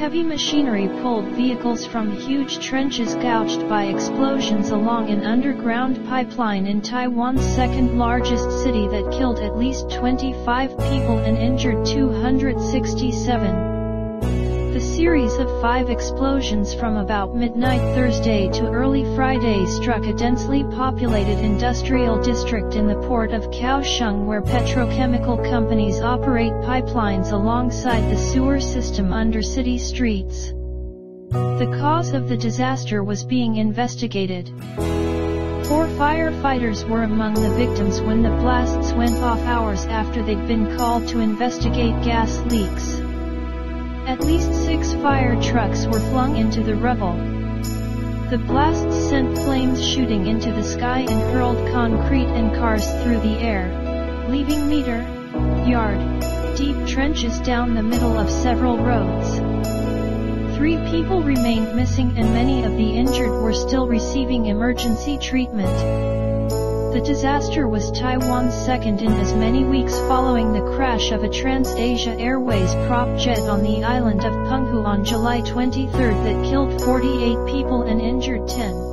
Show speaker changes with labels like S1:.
S1: Heavy machinery pulled vehicles from huge trenches gouged by explosions along an underground pipeline in Taiwan's second-largest city that killed at least 25 people and injured 267. The series of 5 explosions from about midnight Thursday to early Friday struck a densely populated industrial district in the port of Kaohsiung, where petrochemical companies operate pipelines alongside the sewer system under city streets. The cause of the disaster was being investigated. 4 firefighters were among the victims when the blasts went off hours after they'd been called to investigate gas leaks. At least 6 fire trucks were flung into the rubble. The blasts sent flames shooting into the sky and hurled concrete and cars through the air, leaving yard-deep trenches down the middle of several roads. 3 people remained missing and many of the injured were still receiving emergency treatment. The disaster was Taiwan's second in as many weeks following the crash of a Trans-Asia Airways prop jet on the island of Penghu on July 23 that killed 48 people and injured 10.